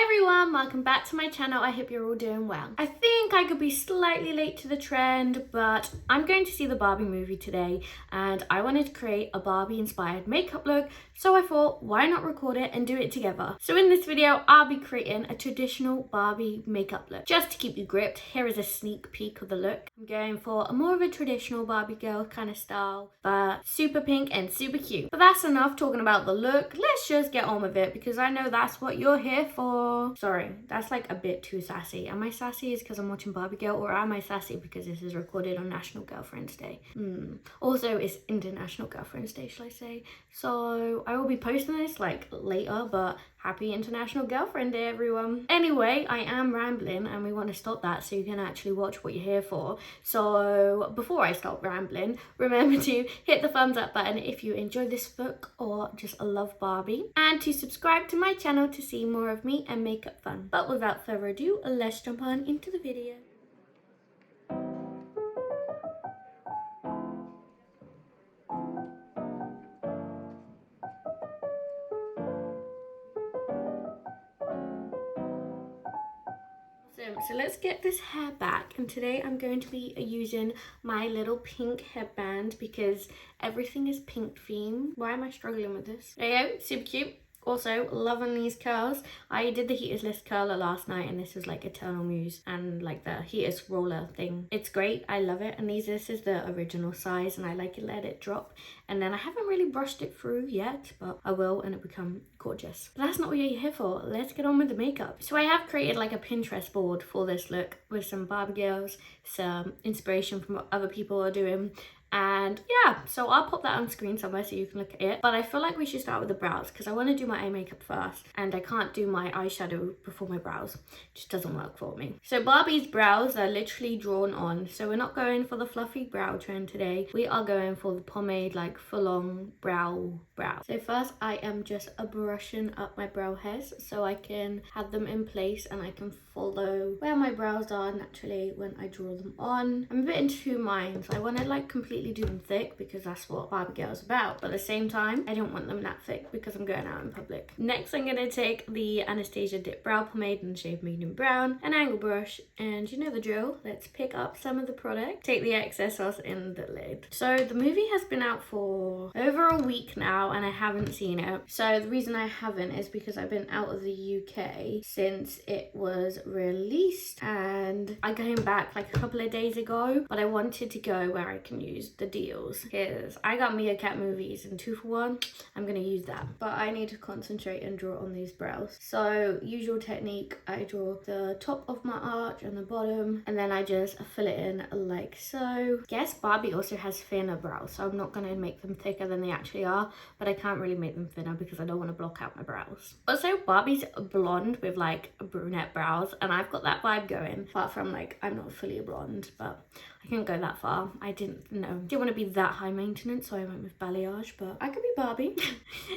everyone, welcome back to my channel. I hope you're all doing well. I think I could be slightly late to the trend, but I'm going to see the Barbie movie today and I wanted to create a Barbie inspired makeup look, so I thought why not record it and do it together. So in this video I'll be creating a traditional Barbie makeup look. Just to keep you gripped, here is a sneak peek of the look. I'm going for more of a traditional Barbie girl kind of style, but super pink and super cute. But that's enough talking about the look. Let's just get on with it because I know that's what you're here for. Sorry, that's like a bit too sassy. Am I sassy is because I'm watching Barbie Girl, or am I sassy because this is recorded on National Girlfriend's Day? Also, it's International Girlfriend's Day, shall I say? So I will be posting this like later, but happy International Girlfriend Day, everyone. Anyway, I am rambling and we want to stop that so you can actually watch what you're here for. So before I stop rambling, remember to hit the thumbs up button if you enjoy this look or just love Barbie, and to subscribe to my channel to see more of me and makeup fun. But without further ado, let's jump on into the video. So let's get this hair back, and today I'm going to be using my little pink headband because everything is pink themed. Why am I struggling with this? There you go, super cute. Also, loving these curls. I did the heatless curler last night and this is like Eternal Muse and like the heatless roller thing. It's great, I love it. And this is the original size and I like it, let it drop. And then I haven't really brushed it through yet, but I will and it become gorgeous. But that's not what you're here for. Let's get on with the makeup. So I have created like a Pinterest board for this look with some Barbie girls, some inspiration from what other people are doing. And yeah, so I'll pop that on screen somewhere so you can look at it. But I feel like we should start with the brows because I want to do my eye makeup first. And I can't do my eyeshadow before my brows. It just doesn't work for me. So Barbie's brows are literally drawn on. So we're not going for the fluffy brow trend today. We are going for the pomade, like full on brow. So first I am just brushing up my brow hairs so I can have them in place and I can follow where my brows are naturally when I draw them on. I'm a bit in two minds. I want to like completely do them thick because that's what Barbie Girl is about, but at the same time I don't want them that thick because I'm going out in public. Next I'm going to take the Anastasia Dip Brow Pomade in the shade medium brown, an angle brush, and you know the drill. Let's pick up some of the product, take the excess off in the lid. So the movie has been out for over a week now and I haven't seen it. So the reason I haven't is because I've been out of the UK since it was released and I came back like a couple of days ago, but I wanted to go where I can use the deals because I got Meerkat movies and 2 for 1. I'm gonna use that, but I need to concentrate and draw on these brows. So usual technique, I draw the top of my arch and the bottom and then I just fill it in like so. Yes, Barbie also has thinner brows, so I'm not gonna make them thicker than they actually are, but I can't really make them thinner because I don't want to block out my brows. Also, Barbie's blonde with like brunette brows and I've got that vibe going, apart from like I'm not fully a blonde, but I couldn't go that far. I didn't want to be that high maintenance, so I went with balayage, but I could be Barbie.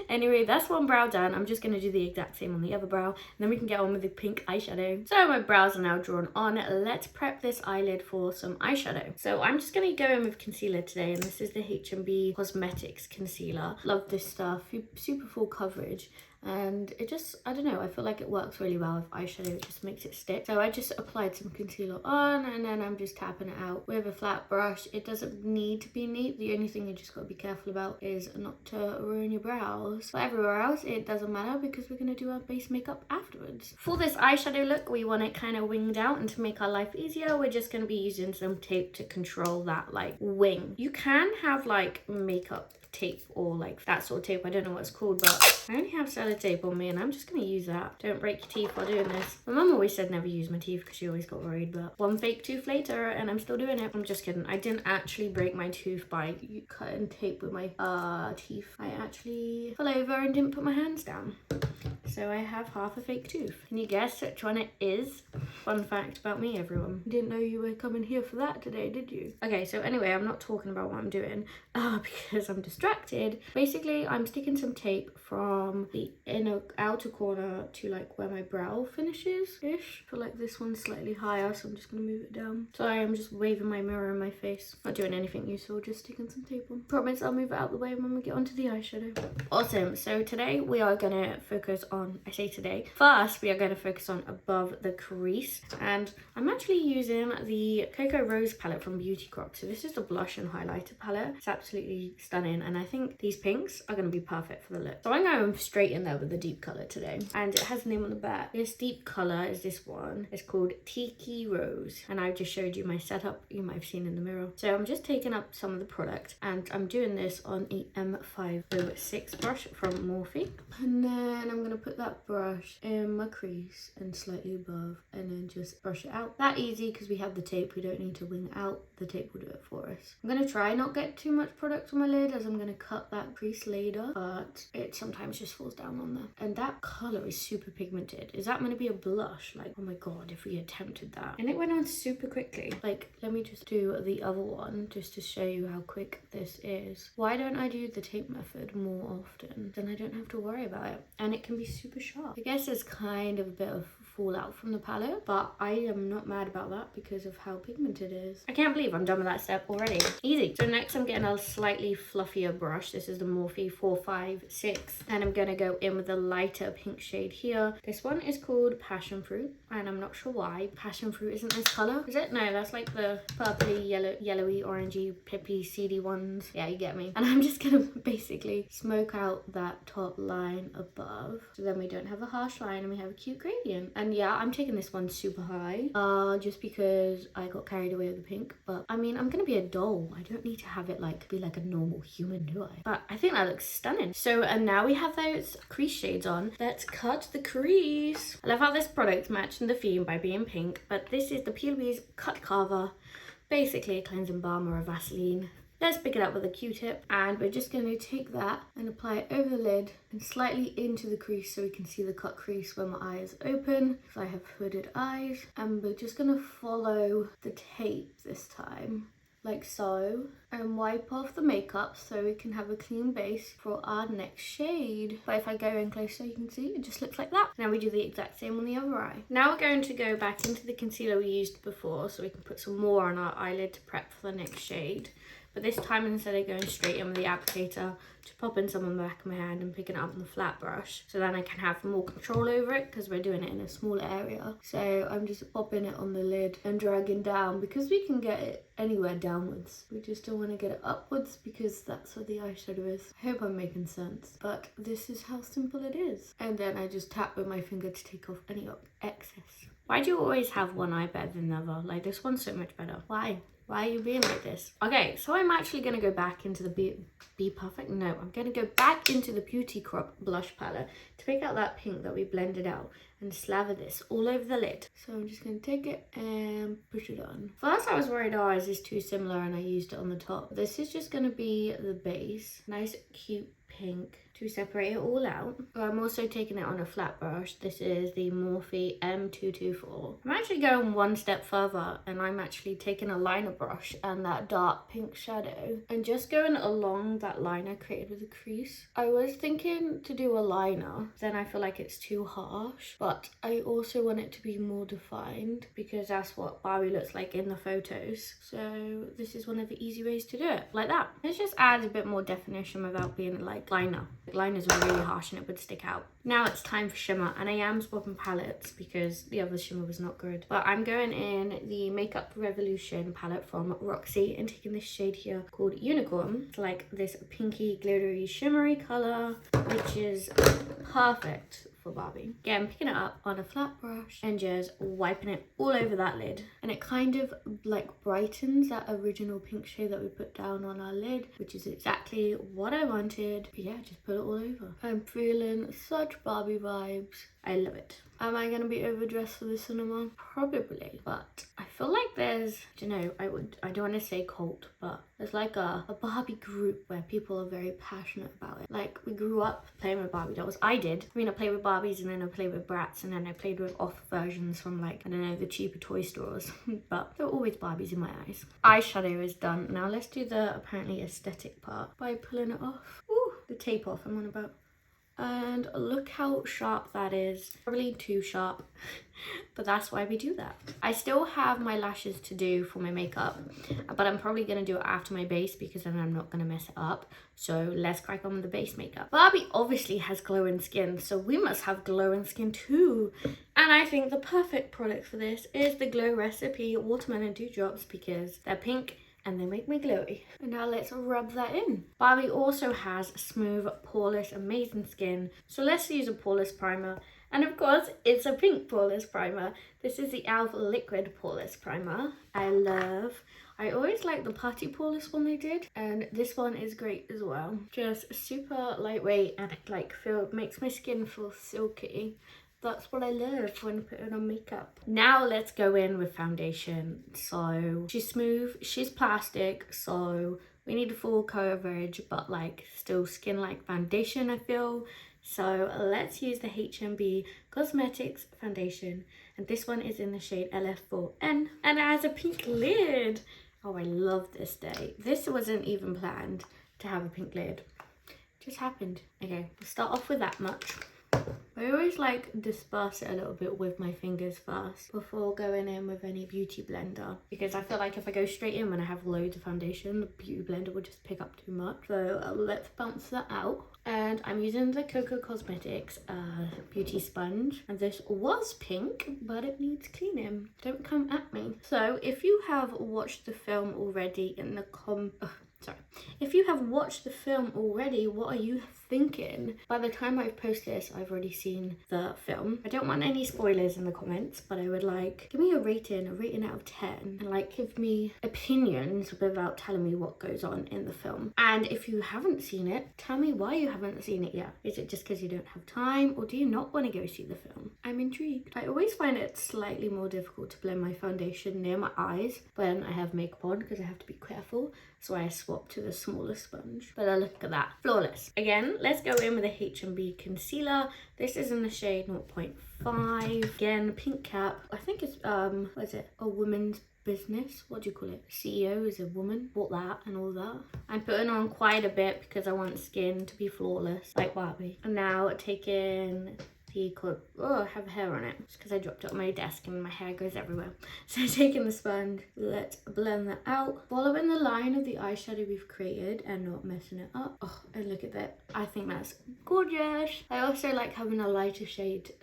Anyway, that's one brow done. I'm just going to do the exact same on the other brow, and then we can get on with the pink eyeshadow. So my brows are now drawn on. Let's prep this eyelid for some eyeshadow. So I'm just going to go in with concealer today, and this is the H&B Cosmetics concealer. Love this stuff, super full coverage. And it just, I don't know, I feel like it works really well with eyeshadow. It just makes it stick. So I just applied some concealer on and then I'm just tapping it out with a flat brush. It doesn't need to be neat. The only thing you just got to be careful about is not to ruin your brows. But everywhere else it doesn't matter because we're going to do our base makeup afterwards. For this eyeshadow look, we want it kind of winged out, and to make our life easier we're just going to be using some tape to control that like wing. You can have like makeup tape or like that sort of tape, I don't know what it's called, but I only have sellotape on me and I'm just gonna use that. Don't break your teeth while doing this. My mum always said never use my teeth because she always got worried, but one fake tooth later and I'm still doing it. I'm just kidding. I didn't actually break my tooth by cutting tape with my teeth. I actually fell over and didn't put my hands down. So I have half a fake tooth. Can you guess which one it is? Fun fact about me, everyone. Didn't know you were coming here for that today, did you? Okay, so anyway, I'm not talking about what I'm doing because I'm distracted. distracted. Basically, I'm sticking some tape from the outer corner to like where my brow finishes ish. I feel like this one's slightly higher, so I'm just gonna move it down. Sorry, I'm just waving my mirror in my face. Not doing anything useful, just sticking some tape on. Promise I'll move it out the way when we get onto the eyeshadow. Awesome. So today we are gonna focus on, I say today, first we are gonna focus on above the crease, and I'm actually using the Cocoa Rose palette from Beauty Crop. So this is the blush and highlighter palette. It's absolutely stunning, and I think these pinks are going to be perfect for the look. So I'm going straight in there with the deep color today, and it has a name on the back. This deep color is this one. It's called Tiki Rose, and I just showed you my setup. You might have seen in the mirror. So I'm just taking up some of the product, and I'm doing this on a M506 brush from Morphe, and then I'm going to put that brush in my crease and slightly above, and then just brush it out. That easy because we have the tape. We don't need to wing it out. The tape will do it for us. I'm going to try not get too much product on my lid as I'm going to cut that crease later, but it sometimes just falls down on there. And that color is super pigmented. Is that going to be a blush? Like, oh my god, if we attempted that. And it went on super quickly. Like, let me just do the other one just to show you how quick this is. Why don't I do the tape method more often? Then I don't have to worry about it. And it can be super sharp. I guess it's kind of a bit of fallout from the palette, but I am not mad about that because of how pigmented it is. I can't believe I'm done with that step already. Easy. So next I'm getting a slightly fluffier brush. This is the Morphe 456, and I'm gonna go in with a lighter pink shade here. This one is called Passion Fruit, and I'm not sure why. Passion Fruit isn't this color, is it? No, that's like the purpley, yellowy, orangey, pippy, seedy ones. Yeah, you get me. And I'm just gonna basically smoke out that top line above, so then we don't have a harsh line and we have a cute gradient. And yeah, I'm taking this one super high, just because I got carried away with the pink. But I mean, I'm gonna be a doll. I don't need to have it like be like a normal human, do I? But I think that looks stunning. So, and now we have those crease shades on. Let's cut the crease. I love how this product matching the theme by being pink, but this is the PLB's Cut Carver, basically a cleansing balm or a Vaseline. Let's pick it up with a Q-tip, and we're just going to take that and apply it over the lid and slightly into the crease so we can see the cut crease when my eye is open, because I have hooded eyes. And we're just going to follow the tape this time, like so, and wipe off the makeup so we can have a clean base for our next shade. But if I go in closer, you can see it just looks like that. Now we do the exact same on the other eye. Now we're going to go back into the concealer we used before so we can put some more on our eyelid to prep for the next shade. But this time, instead of going straight in with the applicator, just pop in some on the back of my hand and picking it up on the flat brush, so then I can have more control over it because we're doing it in a smaller area. So I'm just popping it on the lid and dragging down, because we can get it anywhere downwards. We just don't want to get it upwards because that's where the eyeshadow is. I hope I'm making sense, but this is how simple it is. And then I just tap with my finger to take off any excess. Why do you always have one eye better than the other? Like, this one's so much better. Why? Why are you being like this? Okay, so I'm actually going to go back into the Be Perfect? No, I'm going to go back into the Beauty Crop blush palette to pick out that pink that we blended out and slather this all over the lid. So I'm just going to take it and push it on. First I was worried, oh, is this too similar, and I used it on the top. This is just going to be the base. Nice, cute pink to separate it all out. So I'm also taking it on a flat brush. This is the Morphe M224. I'm actually going one step further, and I'm actually taking a liner brush and that dark pink shadow and just going along that line I created with the crease. I was thinking to do a liner, then I feel like it's too harsh, but I also want it to be more defined because that's what Barbie looks like in the photos. So this is one of the easy ways to do it, like that. Let's just add a bit more definition without being like liner. Liners are really harsh and it would stick out. Now it's time for shimmer, and I am swapping palettes because the other shimmer was not good. But I'm going in the Makeup Revolution palette from Roxy and taking this shade here called Unicorn. It's like this pinky, glittery, shimmery color, which is perfect for Barbie. Again, picking it up on a flat brush and just wiping it all over that lid. And it kind of like brightens that original pink shade that we put down on our lid, which is exactly what I wanted. But yeah, just put it all over. I'm feeling such Barbie vibes. I love it. Am I gonna be overdressed for the cinema? Probably, but I feel like there's, I don't know, I don't want to say cult, but there's like a Barbie group where people are very passionate about it. Like, we grew up playing with Barbie dolls. I did. I mean, I played with Barbies, and then I played with Bratz, and then I played with off versions from, like, I don't know, the cheaper toy stores. But there were always Barbies in my eyes. Eyeshadow is done. Now let's do the apparently aesthetic part by pulling it off. Ooh, the tape off I'm on about. And look how sharp that is. Probably too sharp, but that's why we do that. I still have my lashes to do for my makeup, but I'm probably gonna do it after my base because then I'm not gonna mess it up. So let's crack on with the base makeup. Barbie obviously has glowing skin, so we must have glowing skin too. And I think the perfect product for this is the Glow Recipe Watermelon Dewdrops because they're pink and they make me glowy. And now let's rub that in. Barbie also has smooth, poreless, amazing skin. So let's use a poreless primer. And of course, it's a pink poreless primer. This is the e.l.f. Liquid Poreless Primer. I always like the Putty Poreless one they did. And this one is great as well. Just super lightweight and like makes my skin feel silky. That's what I love when putting on makeup. Now let's go in with foundation. So she's smooth, she's plastic, so we need full coverage, but like still skin-like foundation, I feel. So let's use the HMB Cosmetics foundation. And this one is in the shade LF4N. And it has a pink lid. Oh, I love this day. This wasn't even planned to have a pink lid. It just happened. Okay, we'll start off with that much. I always like disperse it a little bit with my fingers first before going in with any beauty blender, because I feel like if I go straight in when I have loads of foundation, the beauty blender will just pick up too much. So let's bounce that out. And I'm using the Coco Cosmetics beauty sponge, and this was pink but it needs cleaning. Don't come at me. So if you have watched the film already if you have watched the film already, what are you thinking? By the time I've posted this, I've already seen the film. I don't want any spoilers in the comments, but I would like, give me a rating out of 10, and like give me opinions without telling me what goes on in the film. And if you haven't seen it, tell me why you haven't seen it yet. Is it just because you don't have time, or do you not want to go see the film? I'm intrigued. I always find it slightly more difficult to blend my foundation near my eyes when I have makeup on because I have to be careful. So I swap to the smaller sponge. But look at that, flawless. Again, let's go in with a HMB concealer. This is in the shade 0.5. Again, pink cap. I think it's what is it? A woman's business. What do you call it? CEO is a woman. Bought that and all that. I'm putting on quite a bit because I want skin to be flawless, like Barbie. And now taking I have hair on it. It's because I dropped it on my desk and my hair goes everywhere. So taking the sponge, let's blend that out. Following the line of the eyeshadow we've created and not messing it up. Oh, and look at that. I think that's gorgeous. I also like having a lighter shade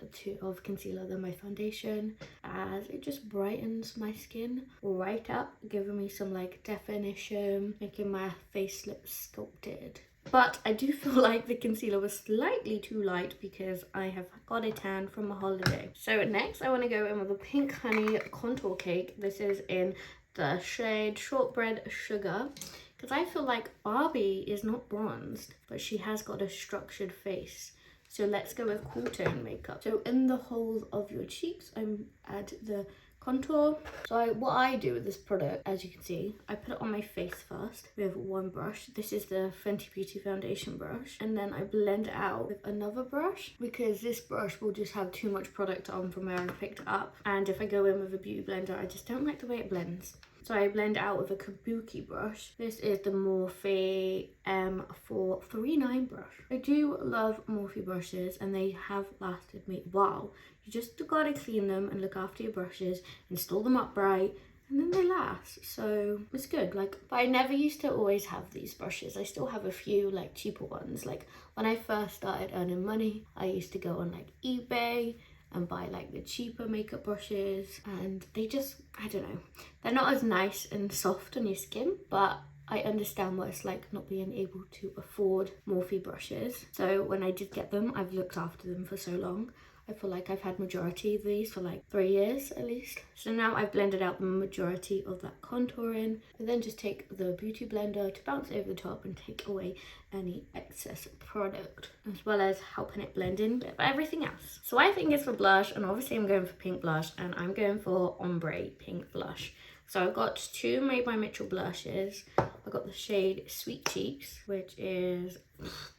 of concealer than my foundation, as it just brightens my skin right up, giving me some like definition, making my face look sculpted. But I do feel like the concealer was slightly too light because I have got a tan from a holiday. So next I want to go in with a Pink Honey Contour Cake. This is in the shade Shortbread Sugar, because I feel like Barbie is not bronzed, but she has got a structured face. So let's go with cool tone makeup. So in the whole of your cheeks, I add the contour. So what I do with this product, as you can see, I put it on my face first with one brush. This is the Fenty Beauty foundation brush, and then I blend it out with another brush because this brush will just have too much product on from where I picked it up, and if I go in with a beauty blender, I just don't like the way it blends. So I blend out with a kabuki brush. This is the Morphe M439 brush. I do love Morphe brushes and they have lasted me a while. You just gotta clean them and look after your brushes, install them upright, and then they last. So it's good. But I never used to always have these brushes. I still have a few like cheaper ones. Like when I first started earning money, I used to go on like eBay and buy like the cheaper makeup brushes, and they just, I don't know, they're not as nice and soft on your skin, but I understand what it's like not being able to afford Morphe brushes. So when I did get them, I've looked after them for so long. I feel like I've had majority of these for like 3 years at least. So now I've blended out the majority of that contour in, and then just take the beauty blender to bounce over the top and take away any excess product, as well as helping it blend in with everything else. So I think it's for blush, and obviously I'm going for pink blush, and I'm going for ombre pink blush. So I've got two Made by Mitchell blushes. I've got the shade Sweet Cheeks, which is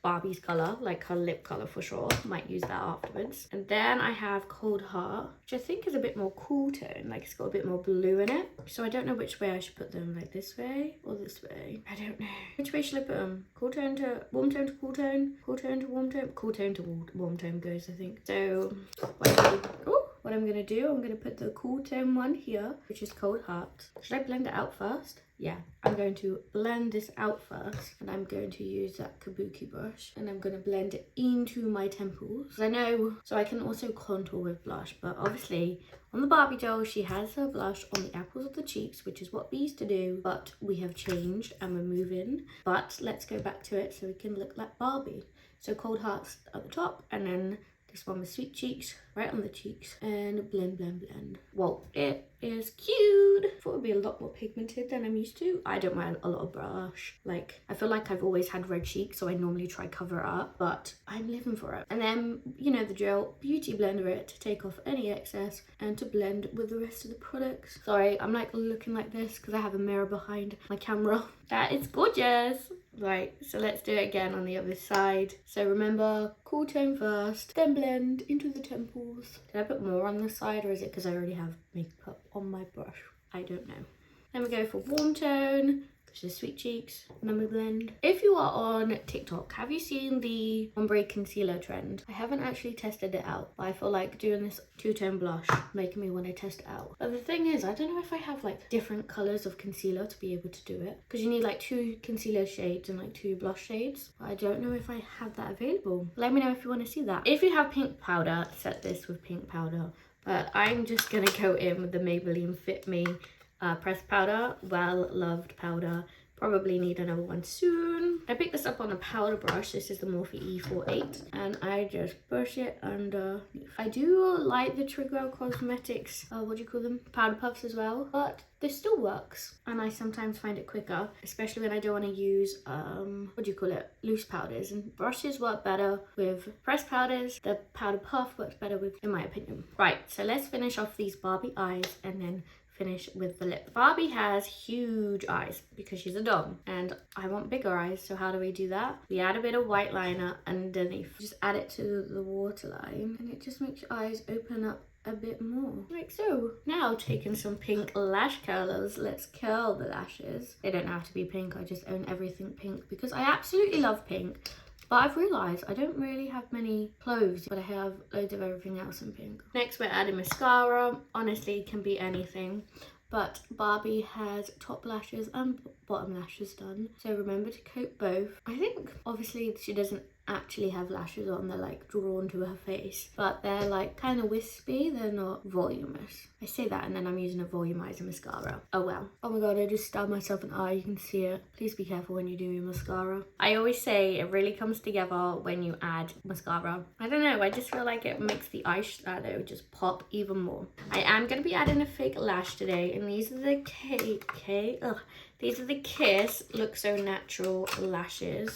Barbie's colour, like her lip colour for sure. Might use that afterwards. And then I have Cold Heart, which I think is a bit more cool tone, like it's got a bit more blue in it. So I don't know which way I should put them, like this way or this way. I don't know. Which way should I put them? Cool tone to warm tone to cool tone? Cool tone to warm tone? Cool tone to warm tone goes, I think. So what I'm going to do, I'm going to put the cool tone one here, which is Cold Heart. Should I blend it out first? Yeah, I'm going to blend this out first, and I'm going to use that kabuki brush, and I'm going to blend it into my temples. I know, so I can also contour with blush, but obviously on the Barbie doll, she has her blush on the apples of the cheeks, which is what we used to do, but we have changed and we're moving. But let's go back to it so we can look like Barbie. So Cold Heart's at the top, and then this one with Sweet Cheeks right on the cheeks, and blend, blend, blend. Well, it is cute. I thought it would be a lot more pigmented than I'm used to. I don't wear a lot of blush. Like, I feel like I've always had red cheeks, so I normally try cover it up, but I'm living for it. And then, you know the drill, beauty blender it to take off any excess and to blend with the rest of the products. Sorry, I'm like looking like this because I have a mirror behind my camera. That is gorgeous. Right, so let's do it again on the other side. So remember, cool tone first, then blend into the temples. Did I put more on this side, or is it because I already have makeup on my brush? I don't know. Then we go for warm tone, which is Sweet Cheeks, and then we blend. If you are on TikTok, have you seen the ombre concealer trend? I haven't actually tested it out, but I feel like doing this two-tone blush making me want to test it out. But the thing is, I don't know if I have like different colors of concealer to be able to do it, because you need like 2 concealer shades and like 2 blush shades. But I don't know if I have that available. Let me know if you want to see that. If you have pink powder, set this with pink powder. But I'm just gonna go in with the Maybelline Fit Me pressed powder, well loved powder. Probably need another one soon. I picked this up on a powder brush. This is the Morphe E48, and I just brush it underneath. I do like the Trigger Cosmetics, what do you call them? Powder puffs as well, but this still works, and I sometimes find it quicker, especially when I don't want to use what do you call it, loose powders. And brushes work better with pressed powders. The powder puff works better with, in my opinion. Right, so let's finish off these Barbie eyes and then finish with the lip. Barbie has huge eyes because she's a doll, and I want bigger eyes. So how do we do that? We add a bit of white liner underneath. Just add it to the waterline, and it just makes your eyes open up a bit more, like so. Now taking some pink lash curlers, let's curl the lashes. They don't have to be pink, I just own everything pink because I absolutely love pink. But I've realised I don't really have many clothes, but I have loads of everything else in pink. Next we're adding mascara. Honestly, it can be anything. But Barbie has top lashes and bottom lashes done. So remember to coat both. I think obviously she doesn't actually have lashes on, they're like drawn to her face, but they're like kind of wispy, they're not voluminous. I say that and then I'm using a volumizer mascara. Oh well. Oh my god, I just stabbed myself in the eye, you can see it. Please be careful when you do your mascara. I always say it really comes together when you add mascara. I don't know, I just feel like it makes the eyeshadow just pop even more. I am going to be adding a fake lash today, and these are the these are the Kiss Look So Natural lashes.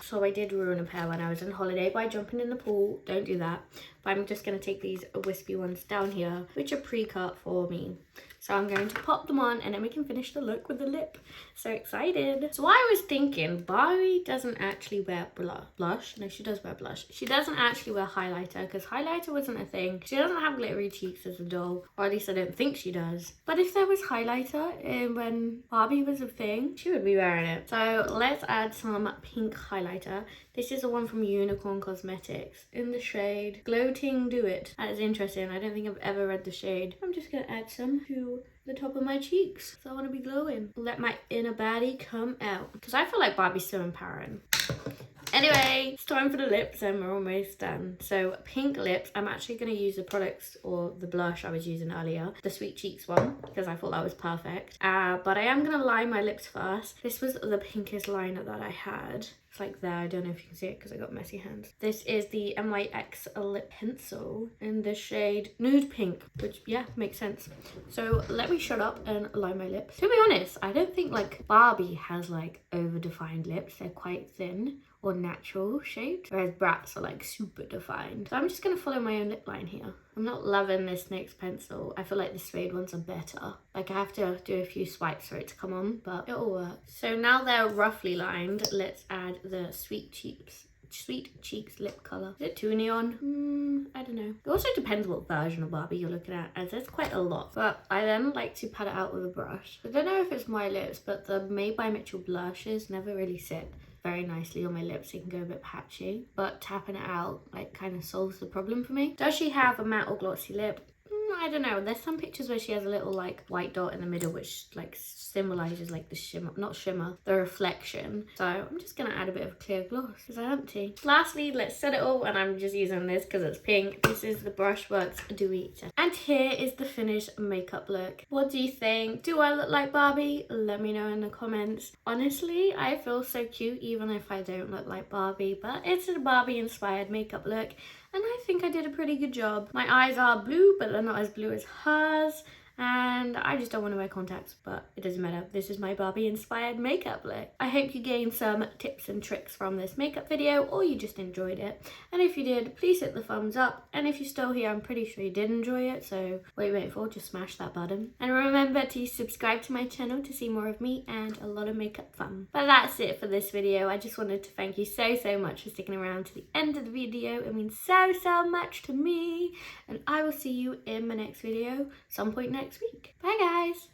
So I did ruin a pair when I was on holiday by jumping in the pool. Don't do that. But I'm just going to take these wispy ones down here, which are pre-cut for me. So I'm going to pop them on, and then we can finish the look with the lip. So excited. So I was thinking, Barbie doesn't actually wear blush. No, she does wear blush. She doesn't actually wear highlighter, because highlighter wasn't a thing. She doesn't have glittery cheeks as a doll, or at least I don't think she does. But if there was highlighter when Barbie was a thing, she would be wearing it. So let's add some pink highlighter. This is the one from Unicorn Cosmetics in the shade Gloating Do It. That is interesting. I don't think I've ever read the shade. I'm just going to add some to the top of my cheeks, so I want to be glowing. Let my inner baddie come out, because I feel like Barbie's so empowering. Anyway, it's time for the lips and we're almost done. So pink lips, I'm actually going to use the products or the blush I was using earlier, the Sweet Cheeks one, because I thought that was perfect. But I am going to line my lips first. This was the pinkest liner that I had. It's like there, I don't know if you can see it because I got messy hands. This is the NYX lip pencil in the shade Nude Pink, which yeah, makes sense. So let me shut up and line my lips. To be honest, I don't think like Barbie has like over-defined lips. They're quite thin or natural shaped, whereas Bratz are like super defined. So I'm just gonna follow my own lip line here. I'm not loving this NYX pencil. I feel like the suede ones are better. Like I have to do a few swipes for it to come on, but it'll work. So now they're roughly lined, let's add the Sweet Cheeks lip colour. Is it too neon? I don't know. It also depends what version of Barbie you're looking at, as there's quite a lot. But I then like to pat it out with a brush. I don't know if it's my lips, but the Made by Mitchell blushes never really sit very nicely on my lips. It can go a bit patchy, but tapping it out like kind of solves the problem for me. Does she have a matte or glossy lip? I don't know. There's some pictures where she has a little like white dot in the middle, which like symbolizes like the shimmer, not shimmer, the reflection. So I'm just gonna add a bit of a clear gloss because I'm empty. Lastly, let's set it all, and I'm just using this because it's pink. This is the Brushworks Dewy. And here is the finished makeup look. What do you think? Do I look like Barbie? Let me know in the comments. Honestly, I feel so cute even if I don't look like Barbie, but it's a Barbie inspired makeup look. And I think I did a pretty good job. My eyes are blue, but they're not as blue as hers. And I just don't want to wear contacts, but it doesn't matter. This is my Barbie inspired makeup look. I hope you gained some tips and tricks from this makeup video, or you just enjoyed it. And if you did, please hit the thumbs up. And if you're still here, I'm pretty sure you did enjoy it. So what are you waiting for? Just smash that button. And remember to subscribe to my channel to see more of me and a lot of makeup fun. But that's it for this video. I just wanted to thank you so much for sticking around to the end of the video. It means so much to me. And I will see you in my next video some point next week. Bye guys.